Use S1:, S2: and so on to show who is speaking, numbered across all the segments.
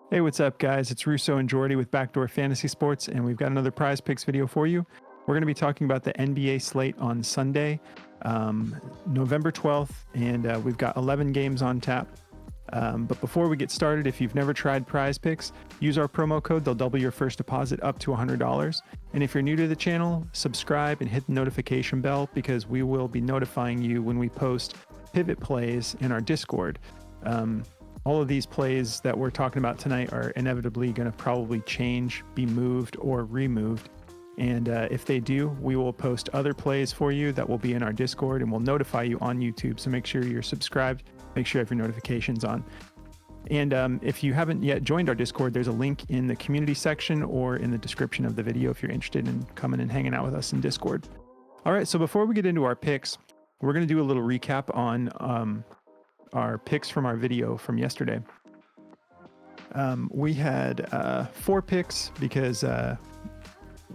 S1: Hey, what's up, guys? It's Russo and Jordy with Backdoor Fantasy Sports, and we've got another prize picks video for you. We're going to be talking about the NBA slate on Sunday, November 12th, and we've got 11 games on tap. But before we get started, if you've never tried prize picks, use our promo code. They'll double your first deposit up to $100. And if you're new to the channel, subscribe and hit the notification bell because we will be notifying you when we post pivot plays in our Discord. All of these plays that we're talking about tonight are inevitably going to probably change, be moved, or removed. And if they do, we will post other plays for you that will be in our Discord, and we'll notify you on YouTube. So make sure you're subscribed. Make sure you have your notifications on. And if you haven't yet joined our Discord, there's a link in the community section or in the description of the video if you're interested in coming and hanging out with us in Discord. All right, so before we get into our picks, we're going to do a little recap on our picks from our video from yesterday. We had 4 picks because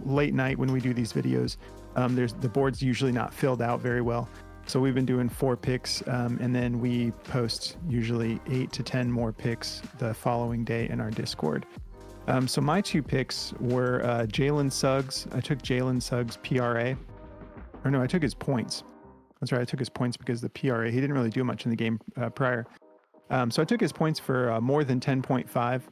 S1: late night when we do these videos, the board's usually not filled out very well. So we've been doing 4 picks, and then we post usually 8 to 10 more picks the following day in our Discord. So my 2 picks were Jalen Suggs. I took Jalen Suggs PRA. Or no, I took his points. That's right, I took his points because the PRA, he didn't really do much in the game prior. So I took his points for more than 10.5.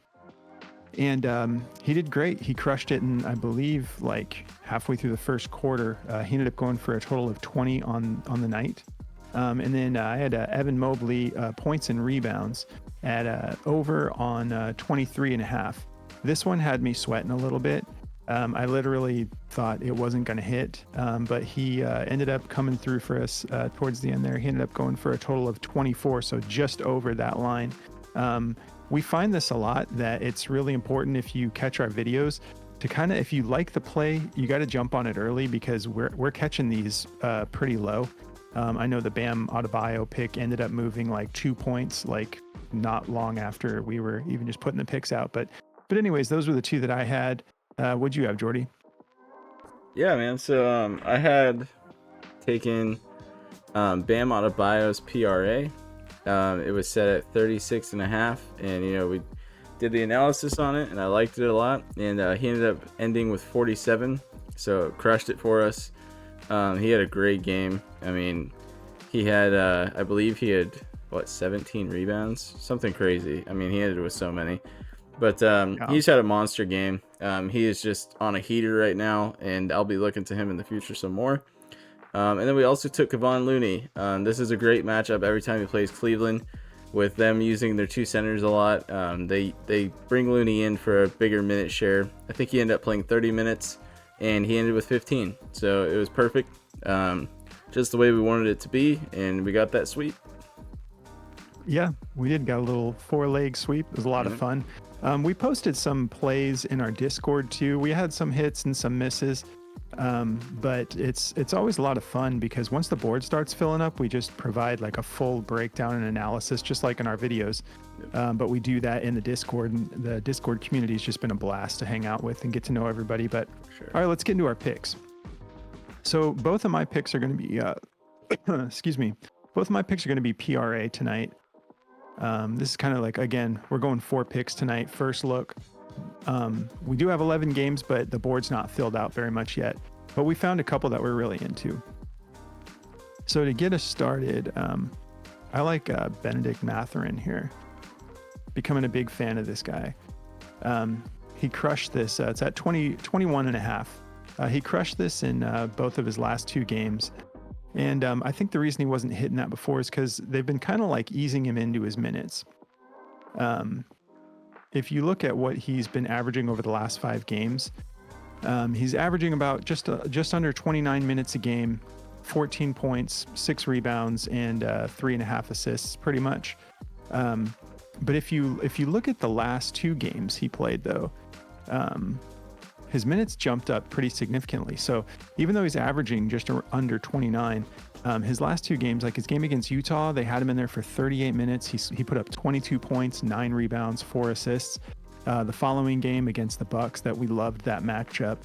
S1: And he did great. He crushed it in, I believe, like halfway through the first quarter. He ended up going for a total of 20 on the night. And then I had Evan Mobley points and rebounds at over on 23.5. This one had me sweating a little bit. I literally thought it wasn't going to hit, but he ended up coming through for us towards the end there. He ended up going for a total of 24, so just over that line. We find this a lot, that it's really important if you catch our videos to kind of, if you like the play, you got to jump on it early because we're catching these pretty low. I know the Bam Adebayo pick ended up moving like 2 points, like not long after we were even just putting the picks out. But anyways, those were the 2 that I had. What'd you have, Jordy?
S2: Yeah, man. So I had taken Bam Adebayo's PRA. It was set at 36.5, and we did the analysis on it, and I liked it a lot. And he ended up ending with 47, so crushed it for us. He had a great game. I mean, he had I believe he had 17 rebounds, something crazy. I mean, he ended with so many. But he's had a monster game. He is just on a heater right now, and I'll be looking to him in the future some more. And then we also took Kevon Looney. This is a great matchup every time he plays Cleveland, with them using their 2 centers a lot. They bring Looney in for a bigger minute share. I think he ended up playing 30 minutes, and he ended with 15. So it was perfect, just the way we wanted it to be, and we got that sweep.
S1: Yeah, we did. Got a little 4-leg sweep. It was a lot of fun. We posted some plays in our Discord too. We had some hits and some misses, but it's always a lot of fun because once the board starts filling up, we just provide like a full breakdown and analysis, just like in our videos. But we do that in the Discord, and the Discord community has just been a blast to hang out with and get to know everybody. But all right, let's get into our picks. So both of my picks are going to be, excuse me, both of my picks are going to be PRA tonight. This is kind of like, again, we're going 4 picks tonight. First look. We do have 11 games, but the board's not filled out very much yet. But we found a couple that we're really into. So to get us started, I like Benedict Mathurin here. Becoming a big fan of this guy. He crushed this. It's at 21.5. He crushed this in both of his last 2 games. And I think the reason he wasn't hitting that before is because they've been kind of like easing him into his minutes. If you look at what he's been averaging over the last 5 games, he's averaging about just under 29 minutes a game, 14 points, 6 rebounds, and 3.5 assists, pretty much. But if you look at the last 2 games he played, though, his minutes jumped up pretty significantly. So even though he's averaging just under 29, his last 2 games, like his game against Utah, they had him in there for 38 minutes. He put up 22 points, 9 rebounds, 4 assists. The following game against the Bucks, that we loved that matchup,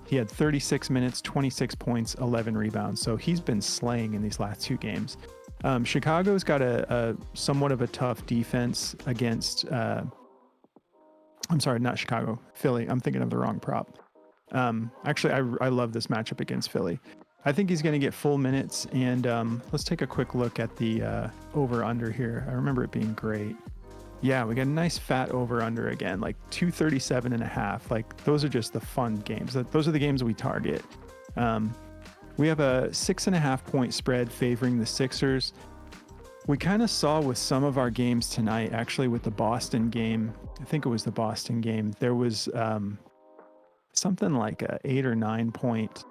S1: he had 36 minutes, 26 points, 11 rebounds. So he's been slaying in these last 2 games. Chicago's got a somewhat of a tough defense against I'm sorry, not Chicago, Philly. I'm thinking of the wrong prop. Actually, I love this matchup against Philly. I think he's going to get full minutes. And let's take a quick look at the over under here. I remember it being great. Yeah, we got a nice fat over under again, like 237 and a half. Like those are just the fun games. Those are the games we target. We have a 6.5 point spread favoring the Sixers. We kind of saw with some of our games tonight, actually with the Boston game, I think it was the Boston game, there was something like a 8 or 9 point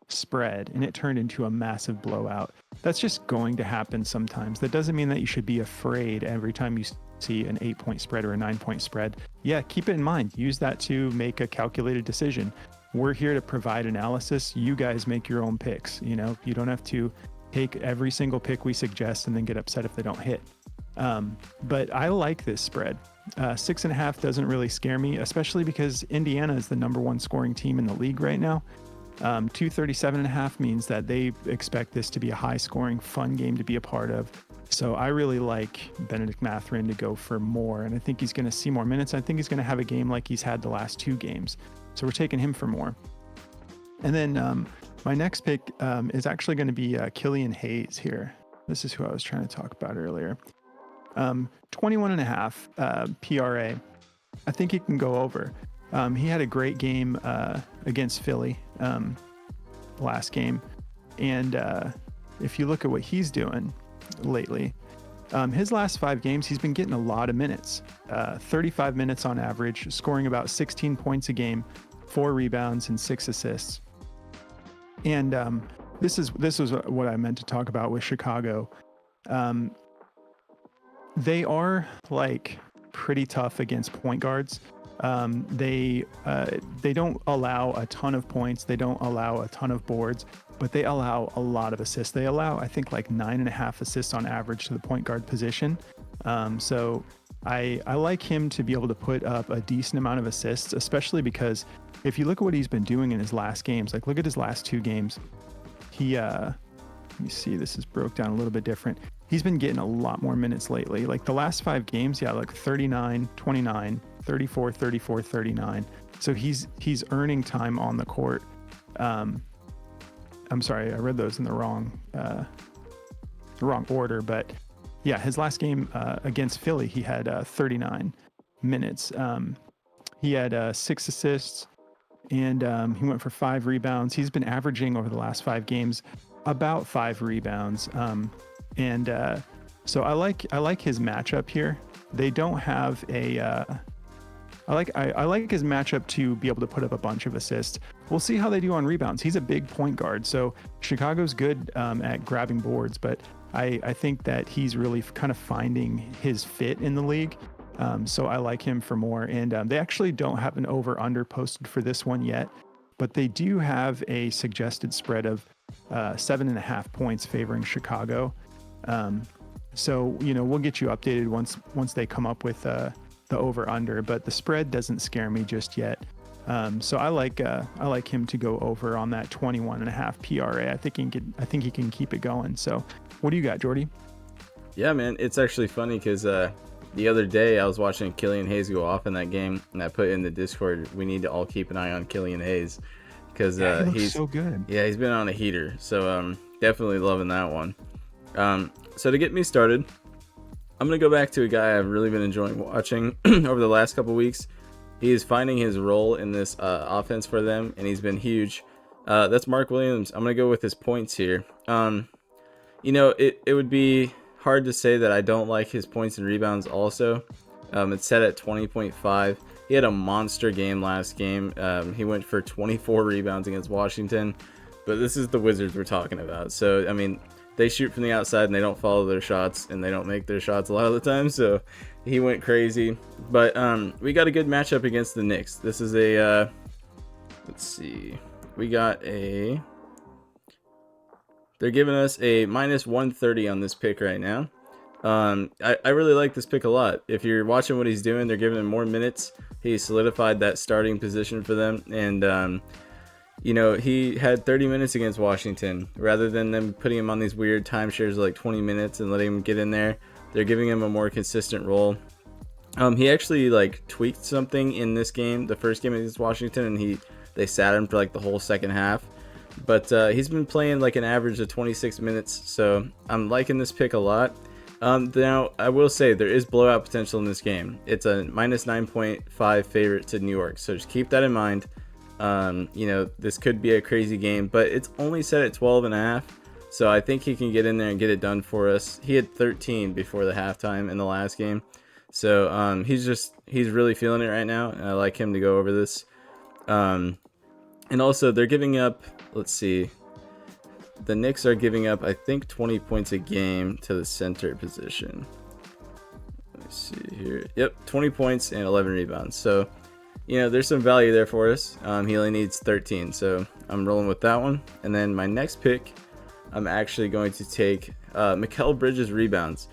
S1: spread and it turned into a massive blowout. That's just going to happen sometimes. That doesn't mean that you should be afraid every time you see an 8 point spread or a 9 point spread. Yeah, keep it in mind. Use that to make a calculated decision. We're here to provide analysis. You guys make your own picks. You know, you don't have to take every single pick we suggest and then get upset if they don't hit. But I like this spread. 6.5 doesn't really scare me, especially because Indiana is the number one scoring team in the league right now. 237.5 means that they expect this to be a high scoring, fun game to be a part of. So I really like Benedict Mathurin to go for more. And I think he's going to see more minutes. I think he's going to have a game like he's had the last 2 games. So we're taking him for more. And then my next pick is actually going to be Killian Hayes here. This is who I was trying to talk about earlier. 21.5 PRA. I think he can go over. He had a great game against Philly last game. And if you look at what he's doing lately, his last 5 games, he's been getting a lot of minutes, 35 minutes on average, scoring about 16 points a game, 4 rebounds and 6 assists. And this was what I meant to talk about with Chicago. They are like pretty tough against point guards. They don't allow a ton of points. They don't allow a ton of boards, but they allow a lot of assists. They allow, I think, like 9.5 assists on average to the point guard position. So I like him to be able to put up a decent amount of assists, especially because if you look at what he's been doing in his last games, like look at his last 2 games, he, let me see, this is broke down a little bit different. He's been getting a lot more minutes lately. Like the last 5 games, yeah, like 39, 29, 34, 34, 39. So he's earning time on the court. I'm sorry, I read those in the wrong order, but yeah, his last game against Philly, he had 39 minutes. He had 6 assists and he went for 5 rebounds. He's been averaging over the last 5 games about 5 rebounds. So I like his matchup here. They don't have a I like his matchup to be able to put up a bunch of assists. We'll see how they do on rebounds. He's a big point guard, so Chicago's good at grabbing boards, but I think that he's really kind of finding his fit in the league. So I like him for more. And they actually don't have an over-under posted for this one yet, but they do have a suggested spread of 7.5 points favoring Chicago. So, you know, we'll get you updated once they come up with the over under, but the spread doesn't scare me just yet. So I like him to go over on that 21.5 PRA. I think he can keep it going. So what do you got, Jordy?
S2: Yeah, man, it's actually funny because the other day I was watching Killian Hayes go off in that game, and I put in the Discord, we need to all keep an eye on Killian Hayes because he's
S1: so good.
S2: Yeah, he's been on a heater. So definitely loving that one. So to get me started, I'm going to go back to a guy I've really been enjoying watching over the last couple weeks. He is finding his role in this offense for them, and he's been huge. That's Mark Williams. I'm going to go with his points here. You know, it would be hard to say that I don't like his points and rebounds also. It's set at 20.5. He had a monster game last game. He went for 24 rebounds against Washington, but this is the Wizards we're talking about. So, I mean, they shoot from the outside and they don't follow their shots and they don't make their shots a lot of the time. So he went crazy, but we got a good matchup against the Knicks. This is a, let's see, they're giving us a minus 130 on this pick right now. I really like this pick a lot. If you're watching what he's doing, they're giving him more minutes. He solidified that starting position for them. And, you know, he had 30 minutes against Washington. Rather than them putting him on these weird timeshares of like 20 minutes and letting him get in there, they're giving him a more consistent role. He actually like tweaked something in this game, the first game against Washington, and they sat him for like the whole second half. But he's been playing like an average of 26 minutes, so I'm liking this pick a lot. Now, I will say there is blowout potential in this game. It's a minus 9.5 favorite to New York, so just keep that in mind. This could be a crazy game, but it's only set at 12.5, so I think he can get in there and get it done for us. He had 13 before the halftime in the last game, so he's really feeling it right now, and I like him to go over this. And also, they're giving up, let's see, the Knicks are giving up, I think, 20 points a game to the center position. Let me see here. Yep, 20 points and 11 rebounds. So, there's some value there for us. He only needs 13, so I'm rolling with that one. And then my next pick, I'm actually going to take Mikal Bridges rebounds.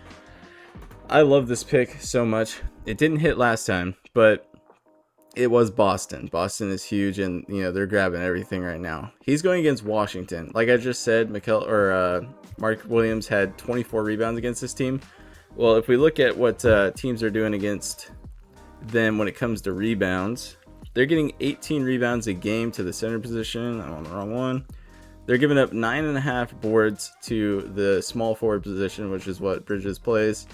S2: I love this pick so much. It didn't hit last time, but it was Boston. Boston is huge, and they're grabbing everything right now. He's going against Washington. Like I just said, Mark Williams had 24 rebounds against this team. Well, if we look at what teams are doing against them when it comes to rebounds, they're getting 18 rebounds a game to the center position. I'm on the wrong one. They're giving up 9.5 boards to the small forward position, which is what Bridges plays.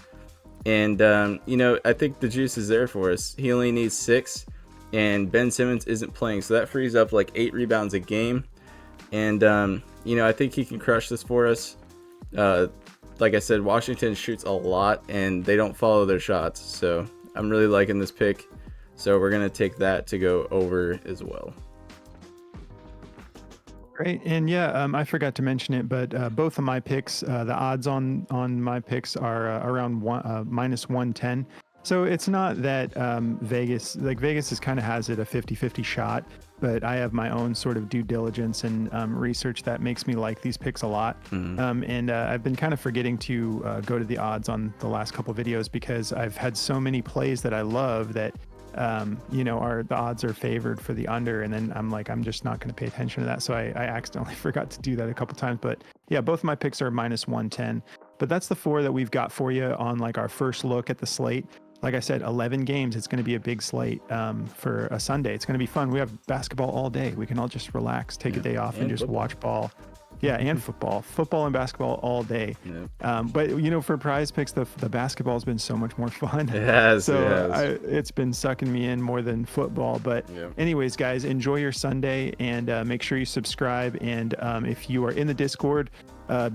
S2: And I think the juice is there for us. He only needs 6. And Ben Simmons isn't playing, so that frees up like 8 rebounds a game. And I think he can crush this for us. Like I said, Washington shoots a lot and they don't follow their shots, so I'm really liking this pick. So we're gonna take that to go over as well.
S1: Great. And yeah, I forgot to mention it, but both of my picks, the odds on my picks are around minus 110. So it's not that Vegas is kind of has it a 50-50 shot, but I have my own sort of due diligence and research that makes me like these picks a lot. And I've been kind of forgetting to go to the odds on the last couple of videos because I've had so many plays that I love that the odds are favored for the under, and then I'm just not going to pay attention to that. So I accidentally forgot to do that a couple times. But yeah, both of my picks are minus 110. But that's the 4 that we've got for you on like our first look at the slate. Like I said, 11 games. It's going to be a big slate for a Sunday. It's going to be fun. We have basketball all day. We can all just relax, take a day off, and just watch ball. Yeah, and football and basketball all day. But for prize picks, the basketball has been so much more fun.
S2: It has.
S1: It's been sucking me in more than football. But anyways, guys, enjoy your Sunday and make sure you subscribe. And if you are in the Discord,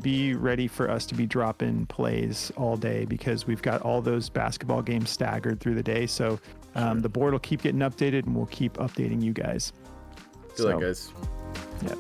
S1: be ready for us to be dropping plays all day because we've got all those basketball games staggered through the day. So the board will keep getting updated and we'll keep updating you guys.
S2: Good luck, guys.
S1: Yeah.